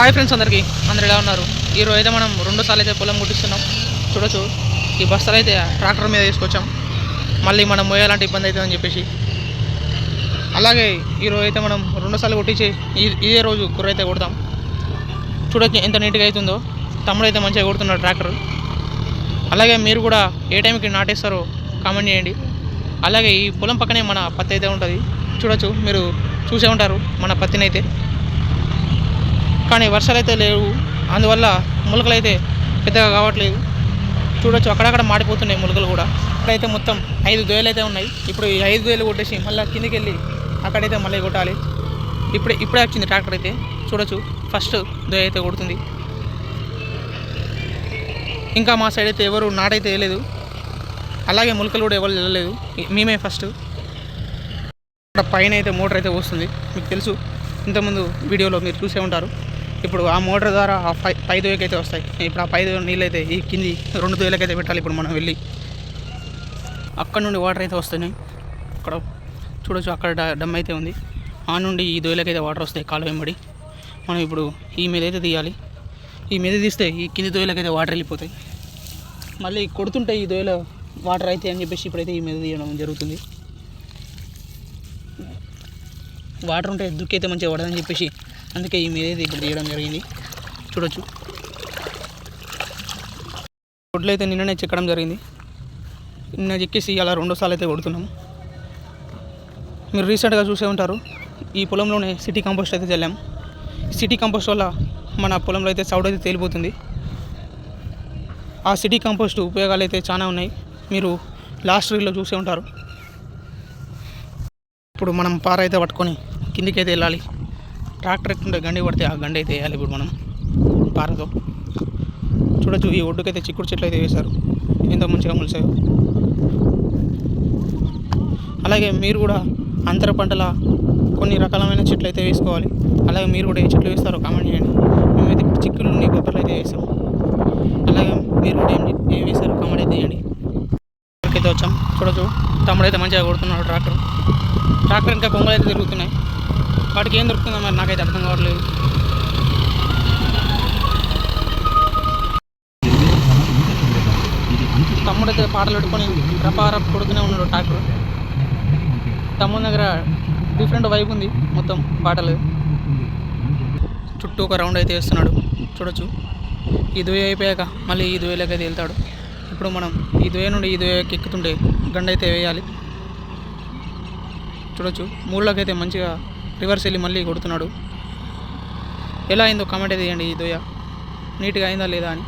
Hi friends, అందరూ ఎలా ఉన్నారు? ఈరోజు అయితే మనం 2 సార్లు అయితే పొలం కొట్టిస్తున్నాం. చూడొచ్చు, ఈ బస్తాలు అయితే ట్రాక్టర్ మీద తీసుకొచ్చాం. మళ్ళీ మనం మోయాలంటే ఇబ్బంది అవుతుందని చెప్పేసి, అలాగే ఈరోజు అయితే మనం 2 సార్లు కొట్టించి ఇదే రోజు కుర్ర అయితే కొడతాం. చూడొచ్చు ఎంత నీట్గా అవుతుందో. తమ్ముడు అయితే మంచిగా కొడుతున్నాడు ట్రాక్టర్. అలాగే మీరు కూడా ఏ టైంకి నాటేస్తారో కామెంట్ చేయండి. అలాగే ఈ పొలం పక్కనే మన పత్తి అయితే ఉంటుంది. చూడొచ్చు, మీరు చూసే ఉంటారు మన పత్తినైతే. కానీ వర్షాలు అయితే లేవు, అందువల్ల మొలకలు అయితే పెద్దగా కావట్లేదు. చూడొచ్చు, అక్కడక్కడ మాడిపోతున్నాయి మొలకలు కూడా. ఇక్కడైతే మొత్తం 5 దోయలు అయితే ఉన్నాయి. ఇప్పుడు ఈ 5 దోయలు కొట్టేసి మళ్ళీ కిందికి వెళ్ళి అక్కడైతే మళ్ళీ కొట్టాలి. ఇప్పుడే వచ్చింది ట్రాక్టర్ అయితే. చూడొచ్చు, ఫస్ట్ దోయ అయితే కొడుతుంది. ఇంకా మా సైడ్ అయితే ఎవరు నాటైతే వేయలేదు, అలాగే మొలకలు కూడా ఎవరు వెళ్ళలేదు, మేమే ఫస్ట్. ఇక్కడ పైన అయితే మోటార్ అయితే వస్తుంది, మీకు తెలుసు, ఇంతకుముందు వీడియోలో మీరు చూసే ఉంటారు. ఇప్పుడు ఆ మోటార్ ద్వారా ఆ పై దోయకి అయితే వస్తాయి. ఇప్పుడు ఆ పై నీళ్ళు అయితే ఈ కింది 2 దోయలకైతే పెట్టాలి. ఇప్పుడు మనం వెళ్ళి అక్కడ నుండి వాటర్ అయితే వస్తున్నాయి. అక్కడ చూడొచ్చు, అక్కడ డమ్ అయితే ఉంది. ఆ నుండి ఈ దోయలకైతే వాటర్ వస్తాయి కాలువ వెంబడి. మనం ఇప్పుడు ఈ మీద అయితే తీయాలి. ఈ మీద తీస్తే ఈ కింది దోయలకైతే వాటర్ వెళ్ళిపోతాయి. మళ్ళీ కొడుతుంటే ఈ దోయలో వాటర్ అయితే అని చెప్పేసి ఇప్పుడైతే ఈ మీద తీయడం జరుగుతుంది. వాటర్ ఉంటే దుక్కి అయితే మంచిగా పడదని చెప్పేసి అందుకే ఈ మీద అయితే ఇప్పుడు తీయడం జరిగింది. చూడొచ్చు, రోడ్లు అయితే నిన్ననే చెక్కడం జరిగింది. నిన్న చెక్కేసి అలా 2 సార్లు అయితే కొడుతున్నాము. మీరు రీసెంట్గా చూసే ఉంటారు, ఈ పొలంలోనే సిటీ కంపోస్ట్ అయితే చల్లాము. సిటీ కంపోస్ట్ వల్ల మన పొలంలో అయితే సౌడ్ అయితే తేలిపోతుంది. ఆ సిటీ కంపోస్ట్ ఉపయోగాలు అయితే చాలా ఉన్నాయి, మీరు లాస్ట్ రీల్లో చూసే ఉంటారు. ఇప్పుడు మనం పార అయితే పట్టుకొని కిందికైతే వెళ్ళాలి. ట్రాక్టర్ ఎక్కుంటే గండి పడితే ఆ గండి అయితే వేయాలి ఇప్పుడు మనం పారతో. చూడొచ్చు, ఈ ఒడ్డుకైతే చిక్కుడు చెట్లు అయితే వేశారు, ఎంతో మంచిగా మొలిచాయి. అలాగే మీరు కూడా అంతర పంటల కొన్ని రకాలమైన చెట్లు అయితే వేసుకోవాలి. అలాగే మీరు కూడా ఏ చెట్లు వేస్తారో కామెంట్ చేయండి. మేమైతే ఇప్పుడు చిక్కులు బొబ్బర్లు అయితే వేసాం. అలాగే మీరు కూడా ఏం వేస్తారో కామెంట్ అయితే చేయండి. అయితే వచ్చాం. చూడొచ్చు, తమ్ముడు అయితే మంచిగా కొడుతున్నాడు ట్రాక్టర్ ఇంకా కొంగలు అయితే తిరుగుతున్నాయి. వాటికి ఏం దొరుకుతుందో మరి నాకైతే అర్థం కావట్లేదు. తమ్ముడు అయితే పాటలు పెట్టుకొని రపారప్ కొడుతూనే ఉన్నాడు ట్రాక్టర్. తమ్ముడి దగ్గర డిఫరెంట్ వైబ్ ఉంది, మొత్తం పాటలు. చుట్టూ ఒక రౌండ్ అయితే వేస్తున్నాడు. చూడొచ్చు, ఈ దోయ అయిపోయాక మళ్ళీ ఈ దోయలోకి అయితే వెళ్తాడు. ఇప్పుడు మనం ఈ దోయ నుండి ఈ దోయకి ఎక్కుతుంటే గండ అయితే వేయాలి. చూడొచ్చు, మూడులోకి అయితే మంచిగా రివర్స్ వెళ్ళి మళ్ళీ కొడుతున్నాడు. ఎలా అయిందో కామెంట్ అయితే చేయండి. ఈ దోయ నీట్గా అయిందా లేదా అని.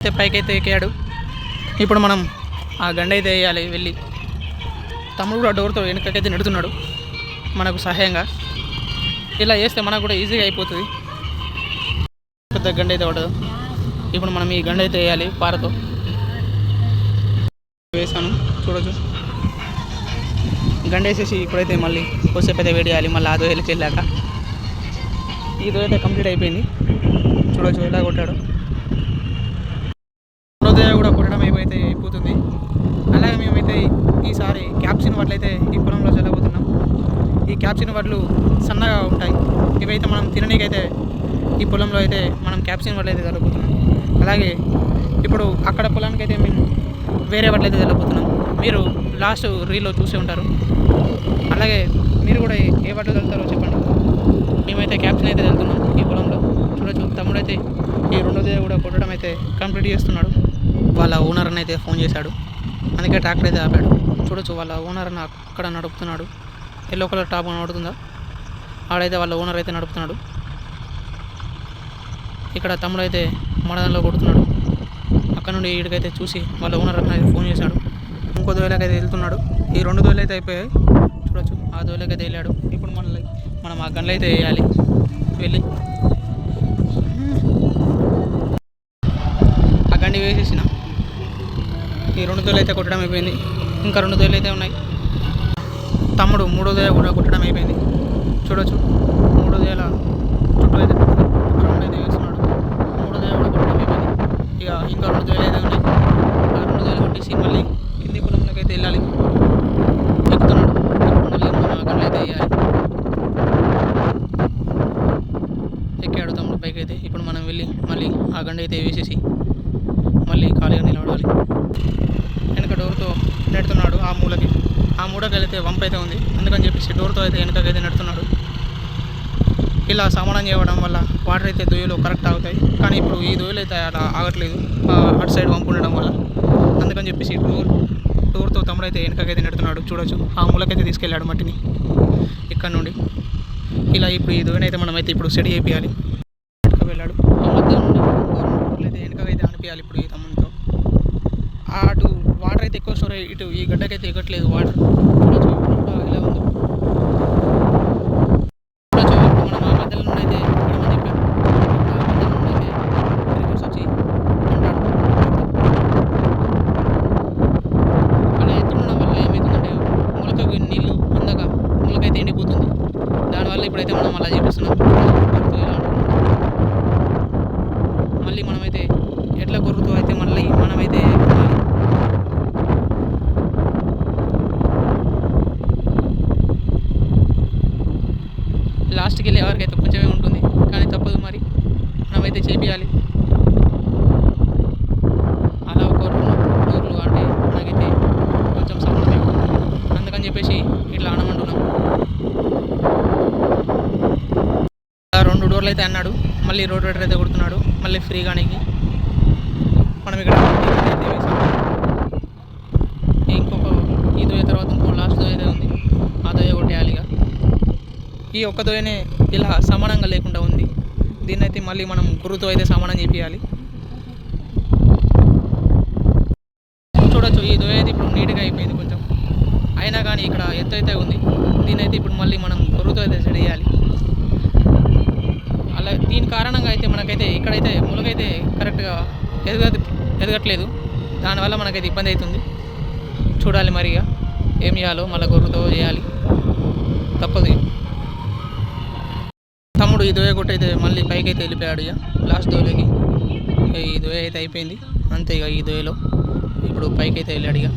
అయితే పైకైతే ఎక్కాడు. ఇప్పుడు మనం ఆ గండ అయితే వేయాలి వెళ్ళి. తమ్ముడు కూడా డోర్తో వెనకకైతే నెడుతున్నాడు మనకు సహాయంగా. ఇలా చేస్తే మనకు కూడా ఈజీగా అయిపోతుంది. పెద్ద గండ అయితే పడదు. ఇప్పుడు మనం ఈ గండ అయితే వేయాలి పారతో. వేసాను, చూడొచ్చు, గండ వేసేసి ఇప్పుడైతే మళ్ళీ కొద్దిసేపు అయితే వేడి చేయాలి. మళ్ళీ ఆ దోయలకి వెళ్ళాక ఈ దోయ అయితే కంప్లీట్ అయిపోయింది. చూడొచ్చు ఎలా కొట్టాడు. మరో దోయ కూడా కొట్టడం అయిపోతుంది. అలాగే మేమైతే ఈసారి క్యాప్సిన్ వడ్లు అయితే ఈ పొలంలో చల్లబోతున్నాం. ఈ క్యాప్సిన్ వడ్లు సన్నగా ఉంటాయి. ఇవైతే మనం తిననీకైతే ఈ పొలంలో అయితే మనం క్యాప్సిన్ వడ్లు అయితే చల్లబోతున్నాం. అలాగే ఇప్పుడు అక్కడ పొలానికి అయితే మేము వేరే వడ్లు అయితే చల్లబోతున్నాం. మీరు లాస్ట్ రీల్లో చూసే ఉంటారు. అలాగే మీరు కూడా ఏ వడ్లు చల్లుతారో చెప్పండి. మేమైతే క్యాప్సిన్ అయితే చల్లుతున్నాం ఈ పొలంలో. చూడొచ్చు, తమ్ముడైతే ఈ 2 దోయ కూడా కొట్టడం అయితే కంప్లీట్ చేస్తున్నాడు. వాళ్ళ ఓనర్ అయితే ఫోన్ చేశాడు, అందుకే ట్రాక్టర్ అయితే ఆపాడు. చూడొచ్చు, వాళ్ళ ఓనర్ అక్కడ నడుపుతున్నాడు. ఎల్లో కలర్ టాప్ నడుపుతుందా, ఆడైతే వాళ్ళ ఓనర్ అయితే నడుపుతున్నాడు. ఇక్కడ తమ్ముడు అయితే మడదంలో కొడుతున్నాడు. అక్కడ నుండి వీడికైతే చూసి వాళ్ళ ఓనర్ అయితే ఫోన్ చేశాడు. ఇంకో దోయలకైతే వెళ్తున్నాడు. ఈ 2 దోయలు అయితే అయిపోయాయి. చూడొచ్చు, ఆ దోయలకైతే వెళ్ళాడు. ఇప్పుడు మనం ఆ గన్లు అయితే వేయాలి వెళ్ళి. ఆ గండి వేసేసిన ఈ 2 దోయలు అయితే కొట్టడం అయిపోయింది. ఇంకా 2 దోయలు అయితే ఉన్నాయి. తమ్ముడు 3వ దోయ కూడా కొట్టడం అయిపోయింది. చూడొచ్చు, 3 దోయల చుట్టూ అయితే రౌండ్ అయితే వేస్తున్నాడు. 3వ దోయ కూడా కొట్టడం అయిపోయింది. ఇక ఇంకా 2 దోయలు అయితే ఉన్నాయి. ఆ 2 దోయలు కొట్టేసి మళ్ళీ కింది పొలంలోకి అయితే వెళ్ళాలి. ఎక్కుతున్నాడు. ఇప్పుడు మళ్ళీ మనం ఆ గంటలు అయితే వేయాలి. ఎక్కాడు తమ్ముడు పైకి అయితే. ఇప్పుడు మనం వెళ్ళి మళ్ళీ ఆ గండి అయితే వేసేసి మళ్ళీ ఖాళీగా నిలబడాలి. వెనక డోర్తో నెడుతున్నాడు ఆ మూలకి. ఆ మూలకి వెళితే వంపు అయితే ఉంది, అందుకని చెప్పేసి డోర్తో అయితే వెనకకైతే నెడుతున్నాడు. ఇలా సమానం చేయడం వల్ల వాటర్ అయితే దొయ్యలు కరెక్ట్ ఆగుతాయి. కానీ ఇప్పుడు ఈ దొయ్యలు అయితే అలా ఆగట్లేదు అటు సైడ్ వంపు ఉండడం వల్ల. అందుకని చెప్పేసి డోర్తో తమ్ముడు అయితే వెనకకైతే నెడుతున్నాడు. చూడొచ్చు ఆ మూలకైతే తీసుకెళ్ళాడు మట్టిని ఇక్కడ నుండి. ఇలా ఇప్పుడు ఈ దొయ్యనైతే మనమైతే ఇప్పుడు సెట్ చేయాలి. వెనక వెళ్ళాడు ఆ మధ్య నుండి అయితే వెనకకైతే అనిపించాలి ఇప్పుడు ఈ తమ్ముడితో. అటు వాటర్ అయితే ఎక్కువ స్టోర్ ఇటు ఈ గడ్డకైతే ఎక్కట్లేదు వాటర్. చూడొచ్చు ఇలా ఉందో. ఇప్పుడైతే మనం అలా చేపిస్తున్నాం. మళ్ళీ మనమైతే ఎట్లా కొరుకుతూ అయితే మళ్ళీ మనమైతే లాస్ట్కి వెళ్ళే ఎవరికైతే కొంచెమే ఉంటుంది, కానీ తప్పదు మరి మనమైతే చేపియాలి. అలా ఒక డోర్లు అంటే మనకైతే కొంచెం సమస్య, అందుకని చెప్పేసి ఇట్లా అనమంటున్నాం. 2 డోర్లు అయితే అన్నాడు. మళ్ళీ రోడ్ రైడర్ అయితే కొడుతున్నాడు మళ్ళీ ఫ్రీగానికి. మనం ఇక్కడ అయితే వేసాం. ఇంకొక ఈ దొయ్య తర్వాత ఇంకో లాస్ట్ దొయ్య అయితే ఉంది, ఆ దొయ్య కొట్టేయాలిగా. ఈ ఒక్క దొయ్యనే ఇలా సమానంగా లేకుండా ఉంది. దీన్ని అయితే మళ్ళీ మనం గురుతో అయితే సమానం చేపియాలి. చూడొచ్చు ఈ దొయ్య అయితే ఇప్పుడు నీట్గా అయిపోయింది కొంచెం, అయినా కానీ ఇక్కడ ఎత్తు అయితే ఉంది. దీన్ని అయితే ఇప్పుడు మళ్ళీ మనం గురుతో అయితే సెట్ చేయాలి. అలా దీని కారణంగా అయితే మనకైతే ఇక్కడైతే ములకైతే కరెక్ట్గా ఎదగట్లేదు. దానివల్ల మనకైతే ఇబ్బంది అవుతుంది. చూడాలి మరి ఇక ఏం చేయాలో, మళ్ళీ గొర్రెతో చేయాలి, తప్పదు. తమ్ముడు ఈ దోయ కొట్టయితే మళ్ళీ పైకి అయితే వెళ్ళిపోయాడు. ఇక లాస్ట్ దోయలోకి ఈ దోయ అయితే అయిపోయింది అంతే. ఇక ఈ దోయలో ఇప్పుడు పైకి అయితే వెళ్ళాడు. ఇక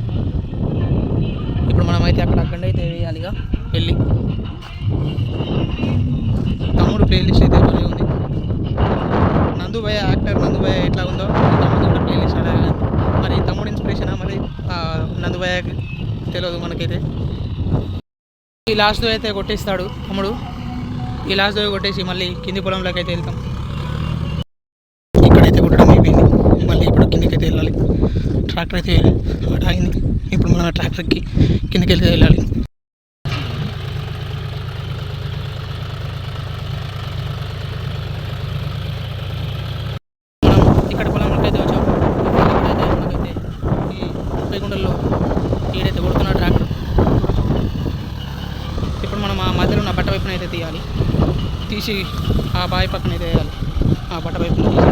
ఇప్పుడు మనమైతే అక్కడ గండ అయితే వేయాలి. ఇక వెళ్ళి తమ్ముడు ప్లేలిస్ట్ అయితే బాగా ఉంది. నందుభయ్య యాక్టర్ నందుభయ్య ఎట్లా ఉందో తమ్ముడు కూడా ప్లేలిస్ట్ అలాగే. మరి తమ్ముడు ఇన్స్పిరేషనా మరి నందుభయ్యకి తెలియదు మనకైతే. ఈ లాస్ట్ దోయ అయితే కొట్టేస్తాడు తమ్ముడు. ఈ లాస్ట్ దోయ కొట్టేసి మళ్ళీ కింది పొలంలోకి అయితే వెళ్తాం. ఇక్కడైతే కొట్టడం అయిపోయింది. మళ్ళీ ఇప్పుడు కిందికి అయితే వెళ్ళాలి. ట్రాక్టర్ అయితే ఆగింది. ఇప్పుడు మనం ట్రాక్టర్కి కిందికి వెళ్తే వెళ్ళాలి. ఇక్కడ పొలంలోకి అయితే వచ్చాం. ఇక్కడైతే మనకైతే ఈ 30 గుంటల్లో ఈడైతే కొడుతున్నాడు ట్రాక్టర్. ఇప్పుడు మనం ఆ మధ్యలో ఉన్న బట్ట వైపున అయితే తీసి ఆ బావి పక్కన అయితే వేయాలి. ఆ బట్ట వైపున తీసి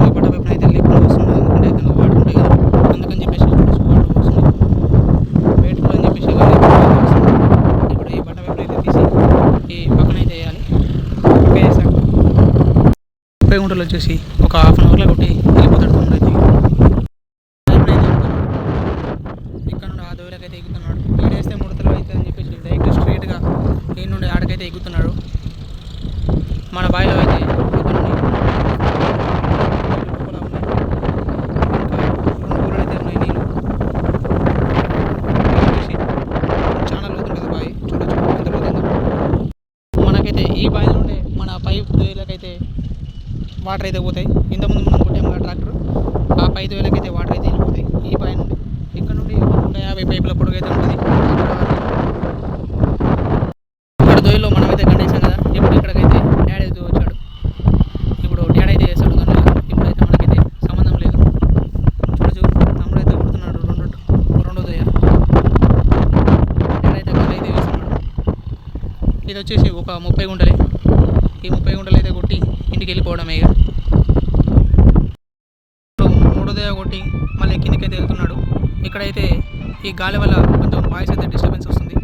ఆ బట్ట వైపున అయితే లేకుండా వస్తుంది. ఎందుకంటే అయితే వాటర్ ఉంటాయి కదా, అందుకని చెప్పేసి వాటర్ వస్తుంది వేటులో అని చెప్పేసి ఇప్పుడు ఈ బట్ట వైపున అయితే తీసి ఈ పక్కన అయితే వేయాలి. వేసాక 30 గుంటలు వచ్చేసి ఒక ½ గంట కొట్టి వెళ్ళిపోతాడు తమ్ముడు అయితే. ఇక్కడ నుండి ఆ దూరకైతే ఎగుతున్నాడు. ఈడేస్తే ముడతలు అవుతుంది అని చెప్పేసి డైరెక్ట్ స్ట్రైట్గా ఈ నుండి ఆడకైతే ఎగుతున్నాడు. మన బావిలో అయితే చాలా లోతుంటుంది బావి. చూడొచ్చు ఎంత లోతుందో. మనకైతే ఈ బావి నుండి మన పైప్ దొయ్యలకైతే వాటర్ అయితే పోతాయి. ఇంతకుముందు మనం కొట్టాము కదా ట్రాక్టర్, ఆ 5 వేలకైతే వాటర్ అయితే వెళ్ళిపోతాయి ఈ బావి నుండి. ఇక్కడ నుండి 150 పైపుల పొడుగు అయితే ఉంటుంది. ఇక్కడ దొయ్యలో మనమైతే గండేసాం కదా. ఇప్పుడు ఇక్కడికైతే డాడీ అయితే వచ్చాడు. ఇప్పుడు డాడీ అయితే చేస్తాడు కానీ ఇప్పుడైతే మనకైతే సంబంధం లేదు. చూడచ్చు తమ్ముడు అయితే కొడుతున్నాడు రెండో దొయ్య. డాడీ అయితే గంట అయితే వేస్తున్నాడు. ఇది వచ్చేసి ఒక 30 గుంటలే. ఈ 30 గుంటలు అయితే కొట్టి ఇంటికి వెళ్ళిపోవడమే. ఇక మూడో దయ కొట్టి మళ్ళీ కిందికైతే వెళ్తున్నాడు. ఇక్కడైతే ఈ గాలి వల్ల కొంచెం వాయిస్ అయితే డిస్టర్బెన్స్ వస్తుంది.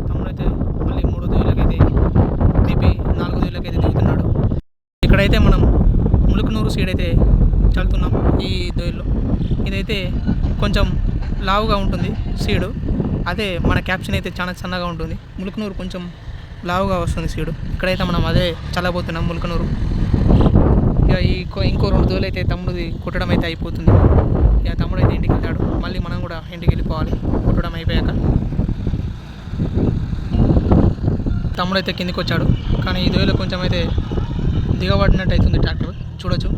తమ్ముడు అయితే మళ్ళీ 3 దొయ్యలకైతే దిపి 4 దొయ్యలకైతే దిగుతున్నాడు. ఇక్కడైతే మనం ములుకునూరు సీడ్ అయితే చల్లుతున్నాం ఈ దొయ్యలో. ఇదైతే కొంచెం లావుగా ఉంటుంది సీడు. అదే మన క్యాప్షన్ అయితే చాలా సన్నగా ఉంటుంది. ములుకునూరు కొంచెం లావుగా వస్తుంది సీడు. ఇక్కడైతే మనం అదే చల్లబోతున్నాం ములుకునూరు. ఇక ఇంకో 2 రోజులు అయితే తమ్ముడిది కుట్టడం అయితే అయిపోతుంది. ఇక తమ్ముడు అయితే ఇంటికి వెళ్తాడు. మళ్ళీ మనం కూడా ఇంటికి వెళ్ళిపోవాలి కుట్టడం అయిపోయాక. తమ్ముడు అయితే కిందికి వచ్చాడు, కానీ ఈ దోయలో కొంచెం అయితే దిగబడినట్టు అవుతుంది ట్రాక్టర్ చూడొచ్చు.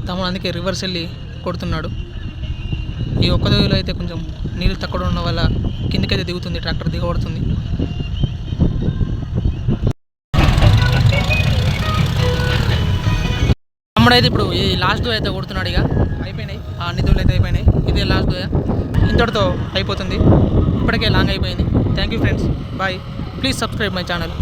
తమ్ముడు అందుకే రివర్స్ వెళ్ళి కొడుతున్నాడు. ఈ ఒక్క దోయలో అయితే కొంచెం నీళ్ళు తక్కువ ఉండడం వల్ల కిందికైతే దిగుతుంది ట్రాక్టర్, దిగబడుతుంది. తమ్ముడు అయితే ఇప్పుడు ఈ లాస్ట్ దోయ అయితే కొడుతున్నాడు. ఇక అయిపోయినాయి అన్ని దోయలు అయితే అయిపోయినాయి. ఇదే లాస్ట్ దోయ, ఇంతటితో అయిపోతుంది. ఇప్పటికే లాంగ్ అయిపోయింది. Thank you friends, bye. Please subscribe my channel.